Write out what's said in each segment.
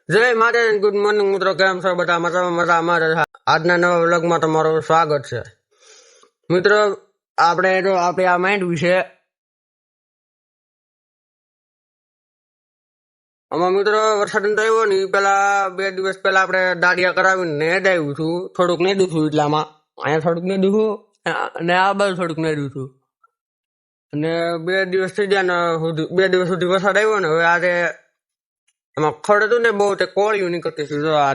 જય માતાજી, good morning મિત્રો. કેમ છો બધા? મજામાં જ. આજના નવા વ્લોગમાં તમારું સ્વાગત છે મિત્રો. આપણે આ માઇન્ડ વિશે આમાં મિત્રો વરસાદ નથી આવ્યો ને પેલા 2 દિવસ પહેલા આપણે દાડિયા કરાવીને નેદ આવ્યું છું. થોડુંક નેદું છું એટલામાં, અહીંયા થોડુંક નેદું છું અને આ બાજુ થોડુંક નેદું છું. અને 2 દિવસ થઈ ગયા ને 2 દિવસ સુધી વરસાદ આવ્યો ને હવે આજે એમાં ખડ હતું ને બહુ તે કોળિયું નીકળતી હતી. જો આ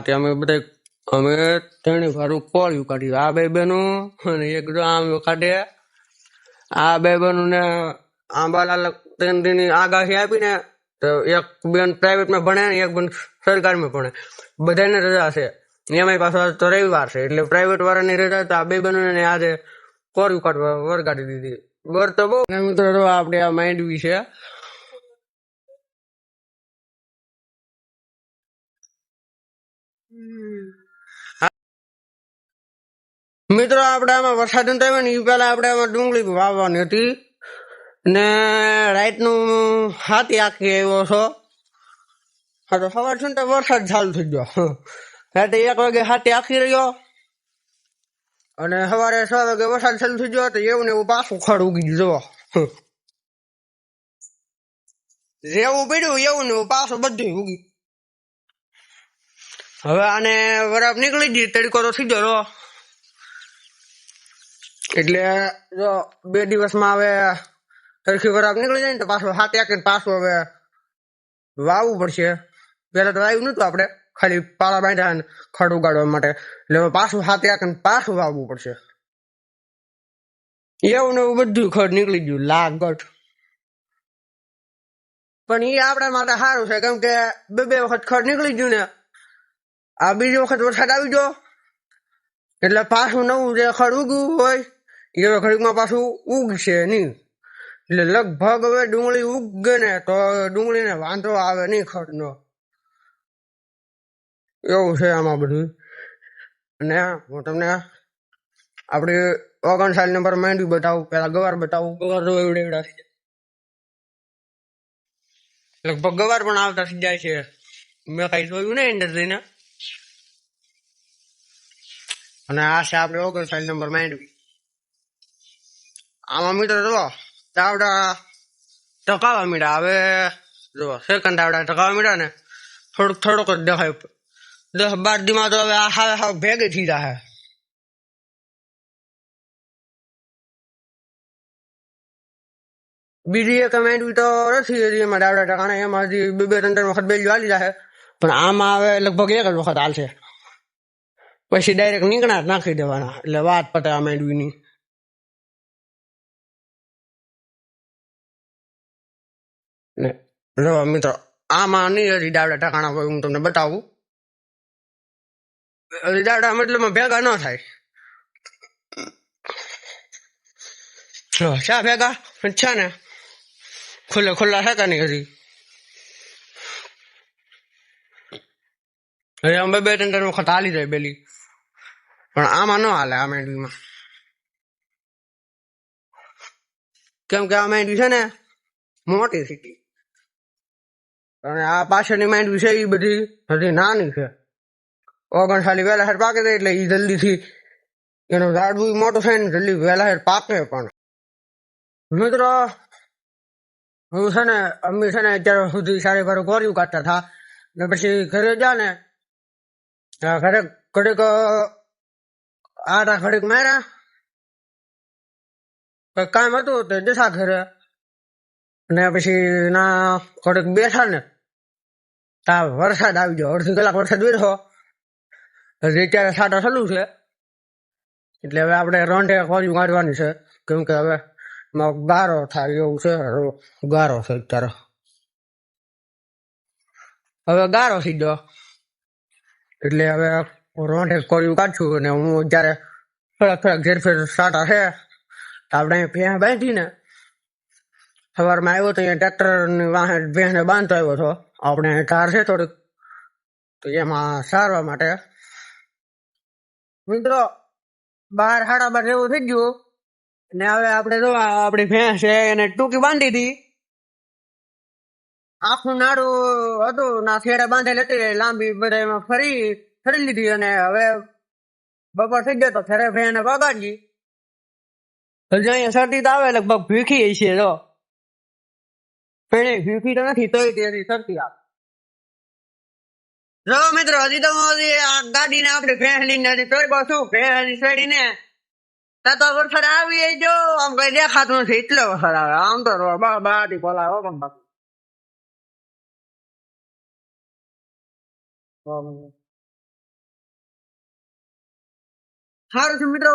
અમે ત્રણેય ભારું કોળિયું કાઢ્યું. આ બે બેનું અને એક જો આમ કાઢે. આ બે બેનું ને આંબાલાલ 3 દિનની આગાહી આપીને તો એક બેન પ્રાઇવેટમાં ભણે ને એક બેન સરકારીમાં ભણે. બધાને રજા છે. એમાંય પાછો તો રવિવાર છે એટલે પ્રાઇવેટ વાળાની રજા તો આ બે બેનોને આજે કોળિયું કાઢવા વરગાડી દીધી. બર તો બહુ મિત્રો આપણે આ માઇન્ડ વિશે મિત્રો આપણે આમાં વરસાદ નતો આવ્યો ને એ પેલા આપણે આમાં ડુંગળી વાવવાની હતી ને રાતનું 7 આખી આવ્યો છો. હા તો સવાર છે ને તો વરસાદ ચાલુ થઈ ગયો. રાતે 1 વાગે 7 આખી રહ્યો અને સવારે 6 વાગે વરસાદ ચાલુ થઈ ગયો તો એવું ને એવું પાછું ખડ ઉગી ગયું. જુઓ, જેવું પડ્યું એવું ને એવું પાછું બધું ઉગી. હવે આને વરાપ નીકળી ગઈ, તડકો તો થઈ ગયો એટલે જો 2 દિવસમાં હવે સરખી વરાપ નીકળી જાય ને તો પાછું 7 આખીને પાછું હવે વાવવું પડશે. પેલા તો વાવ્યું નતું, આપણે ખાલી પાળા બાંધ્યા ને ખડ ઉગાડવા માટે, એટલે હવે પાછું 7 આખીને પાછું વાવવું પડશે. એવું ને એવું બધું ખડ નીકળી ગયું લાગત. પણ એ આપણા માટે સારું છે કેમ કે 2 વખત ખડ નીકળી ગયું ને આ બીજી વખત વરસાદ આવી ગયો એટલે પાછું નવું જે ખડ ઉગ્યું હોય એ ખડીકમાં પાછું ઉગશે નહીં. એટલે લગભગ હવે ડુંગળી ઉગે ને તો ડુંગળીને વાંધો આવે નહીં ખડનો. એવું છે આમાં બધું. અને હું તમને આપણી 59 નંબર માંડવી બતાવું. પેલા ગવાર બતાવું. ગવાર તો એવડા છે, લગભગ ગવાર પણ આવતા થઈ જાય છે. મેં કઈ જોયું નહીં અંદર જઈને. અને આ છે આપણે 59 નંબર માંડવી. આમાં મિત્રો જો તાવડા ટકાવા મીડા હવે જો સેકન્ડ આવડા ટકાવા મીડા ને થોડુંક જ દેખાય. 10-12 દીમાં તો હવે આ હાવ ભેગી થઈ જાય. બીજી એક માંડવી તો નથી હજી એમાં ડાવડા ટકાણા. એમાં હજી 2-3 વખત બેલ્યું હાલી જાય. પણ આમાં હવે લગભગ 1 જ વખત હાલશે, પછી ડાયરેક્ટ નીકળા નાખી દેવાના એટલે વાત પતે આ માંડવીની. ને જો મિત્રો આમાં નહીં હજી ડાવડા ટકાણા હોય. હું તમને બતાવું. હજી ડાવડા મતલબમાં ભેગા ન થાય. શા ભેગા છે ને ખુલ્લા થતા નહીં હજી. હવે આમ 2-3 વખત હાલી જાય બેલી, પણ આમાં ન હાલે આ માંડવીમાં. કેમ કે આ માંડવી છે ને મોટી સિટી અને આ પાછળની માંડવી છે એ બધી હજી નાની છે. 59 વહેલા હેર પાકે છે એટલે એ જલ્દીથી એનું ઝાડવું મોટું થાય ને જલ્દી વહેલા હેર પાકે. પણ મિત્રો હું છે ને અમ્મી છે ને અત્યાર સુધી સારી ભારું કોર્યું કાઢતા હતા ને પછી ઘરે જા ને ઘરે ઘડીક આટા ઘડીક માર્યા, કામ હતું તો જશા ઘરે ને પછી ના ઘડીક બેઠા ને તા વરસાદ આવી ગયો. અડધી કલાક વરસાદ બેઠો. હજી અત્યારે સાટા ચાલુ છે એટલે હવે આપણે રોંઢે કોર્યું કાઢવાની છે કેમ કે હવે ગારો થાય એવું છે. ગારો છે અત્યારે, હવે ગારો થઈ ગયો એટલે હવે રોંઢે કોર્યું કાઢશું. અને હું અત્યારે થોડાક ઝેરફેર સાટા છે આપણે ભેંસ બાંધીને સવારમાં આવ્યો તો અહીંયા ટ્રેક્ટરની વાહે ભેંસને બાંધતો આવ્યો હતો. આપણે ધાર છે થોડીક તો એમાં સારવા માટે. મિત્રો 12-12:30 જેવું થઈ ગયું ને હવે આપણે જો આપણી ભેંસ છે એને ટૂંકી બાંધી હતી આખું નાડું હતું ના છેડા બાંધેલ હતી લાંબી બધા એમાં ફરી લીધી અને હવે બપોર થઈ ગયો તો ઘરે ભાઈને પગાડી હજી અહીંયા શરદી તો આવે લગભગ ભીખી છે જો પણ ભીખી તો નથી તોય તેથી શરદી આવે જો મિત્રો હજી તો આ ગાડીને આપણે ભેંસલીને હજી તોય પાછું ભેંસલી છેડીને તો વરસાદ આવી જો આમ કઈ દેખાતું નથી એટલો વરસાદ આવે આમ તો બાટી બોલાવો પણ બાકી સારું છે મિત્રો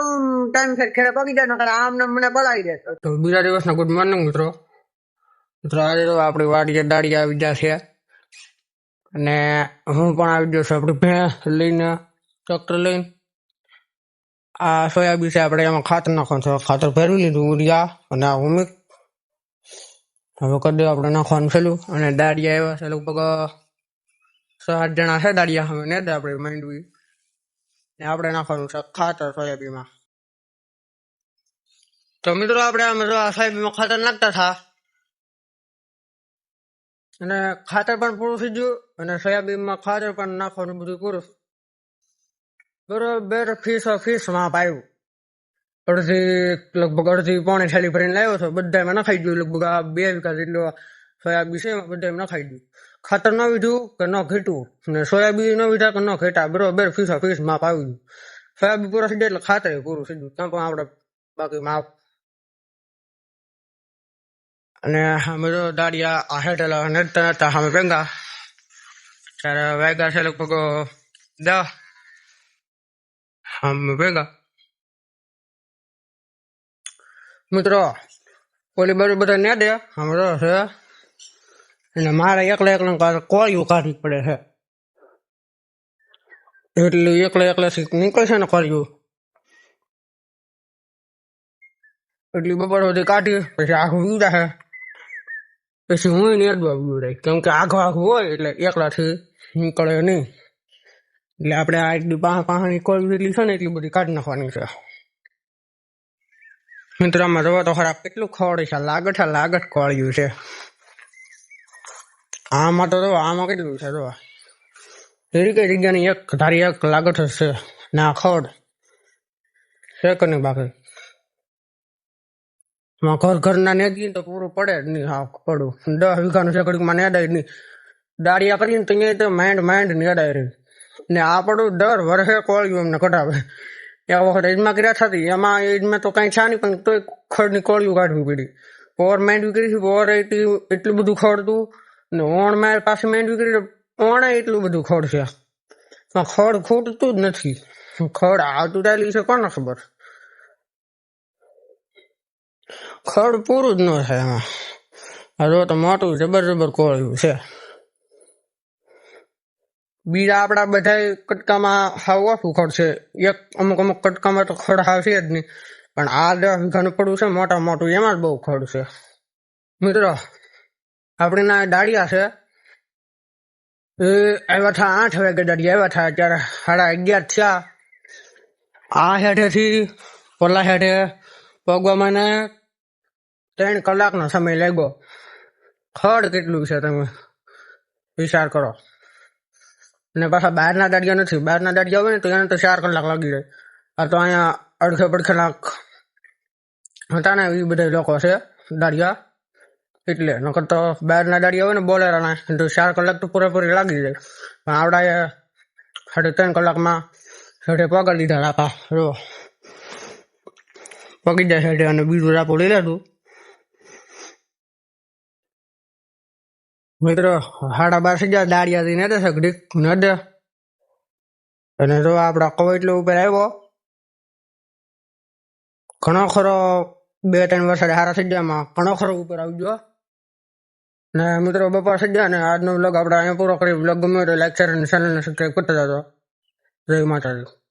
ટાઈમ ખેડે પગી જાય નકર આમને મને બોલાવી દે તો બીજા દિવસના ગુડ મોર્નિંગ મિત્રો આજે તો આપણી વાડીએ દાડી આવી ગયા છે અને હું પણ આવી ગયો છું આપણી ભેંસ લઈને ટ્રેક્ટર લઈને આ સોયાબીન છે આપણે એમાં ખાતર નાખવાનું છે ખાતર ફેરવી લીધું ઉરિયા અને આ હુમિક હવે કરી દે આપણે નાખવાનું છેલ્લું અને દાડિયા એવા છે લગભગ 6-8 જણા છે દાડિયા હવે ને આપણે માંડવી ને આપણે નાખવાનું છે ખાતર સોયાબીનમાં તો મિત્રો આપણે આમ સોયાબીનમાં ખાતર નાખતા હતા અને ખાતર પણ પૂરું થઈ ગયું અને સોયાબીનમાં ખાતર પણ નાખવાનું બધું પૂરું બરોબર ફીસમાં પાયું લગભગ અડધી પોણી થેલી ભરીને લાવ્યો છો બધામાં નખાઈ ગયું લગભગ આ 2 વીઘા જેટલો સોયાબીન છે એમાં બધામાં નખાઈ ગયું ખાતર ન વીધું કે ન ઘીટું ને સોયાબીન ન વીધા કે ન ઘેટા બરોબર ફીસમાં પાવી ગયું સોયાબીન પૂરા થઈ જાય એટલે ખાતર પૂરું થઈ ગયું ત્યાં પણ આપણે બાકી માપ અને અમે તો દાડિયા આ હેઠેલા નડતા નડતા અમે ભેગા ત્યારે વાગ્યા છે લગભગ 10 અમે ભેગા મિત્રો ઓલી બાજુ બધા ને દે અમે તો છે અને મારે એકલા કોળિયું કાઢવી પડે છે એટલે એકલાથી નીકળશે ને કોળિયું એટલી બપોર સુધી કાઢી પછી આખું વીડા છે પછી હું નેદવા વીડાય કેમ કે આખું હોય એટલે એકલાથી નીકળે નહીં એટલે આપણે આ એટલી પાણી કોળિયું એટલી છે ને એટલી બધી કાઢી નાખવાની છે મિત્રમાં જોવા તો ખરાબ કેટલું ખોડી છે લાગત કોળિયું છે આમાં તો આમાં કેટલું છે જો એવી કઈ જગ્યાની એક ધારી એક લાગત હશે ને આ ખોડ છે કે નહીં બાકી ઘરના નેદી તો પૂરું પડે જ નહીં હા પડું 10 વીઘાનું છે ઘડીકમાં નેદાય નહીં દાડિયા કરીને તો માંડ નેદાય રહી ને આ પડું દર વર્ષે કોળિયું એમને કઢાવે એ વખત એજમાં કર્યા થતી એમાં એજમાં તો કઈ છે નહીં પણ તોય ખડની કોળિયું કાઢવી પડી પોર માંડવી કરી પોર એટલું બધું ખડતું ને ઓણ માં પાસે માંડવી કરી ઓણે એટલું બધું ખડ છે ખડ ખૂટતું જ નથી ખડ આવતું ચાલી છે કોને ખબર ખડ પૂરું જ ન થાય એમાં જો તો મોટું જબર કોળિયું છે બીજા આપડા બધા કટકામાં હાવ ઓછું ખડ છે એક અમુક કટકામાં તો ખડ હાવ છે જ નહીં પણ આ 10 વીઘાનું પડવું છે મોટું એમાં જ બહુ ખડ છે મિત્રો આપણે ના દાડિયા છે એ આવ્યા થા 8 વાગે દાડિયા આવ્યા થા અત્યારે 11:30 થયા આ હેઠેથી પેલા હેઠે પગવા મને 3 કલાકનો સમય લાગ્યો ખડ કેટલું છે તમે વિચાર કરો અને પાછા બહારના દાડિયા નથી બહારના દાડિયા હોય ને તો એને તો 4 કલાક લાગી જાય આ તો અહીંયા અડધે કલાક હતા ને એ બધા લોકો છે દાડિયા એટલે નકર તો બહારના દાડિયા હોય ને બોલેરાના તો 4 કલાક તો પૂરેપૂરી લાગી જાય પણ આવડા 3.5 કલાકમાં હેઠે પગાર લીધા રાપા જો પગી જાય હેઠે અને બીજું રાપો લઈ લીધું મિત્રો 12:30 ગયા દાડિયાથી ને સગડી નડે અને જો આપડા કવૈતલો ઉપર આવ્યો ઘણો ખરો 2-3 વર્ષ હારા થઈ ગયા એમાં ઘણો ખરો ઉપર આવી ગયો ને મિત્રો બપોર થઈ ગયા ને આજનો વ્લોગ આપણે અહીંયા પૂરો કરી વ્લોગ ગમ્યો તો લાઈક શેર અને ચેનલને સબસ્ક્રાઈબ કરતા જજો જય માતાજી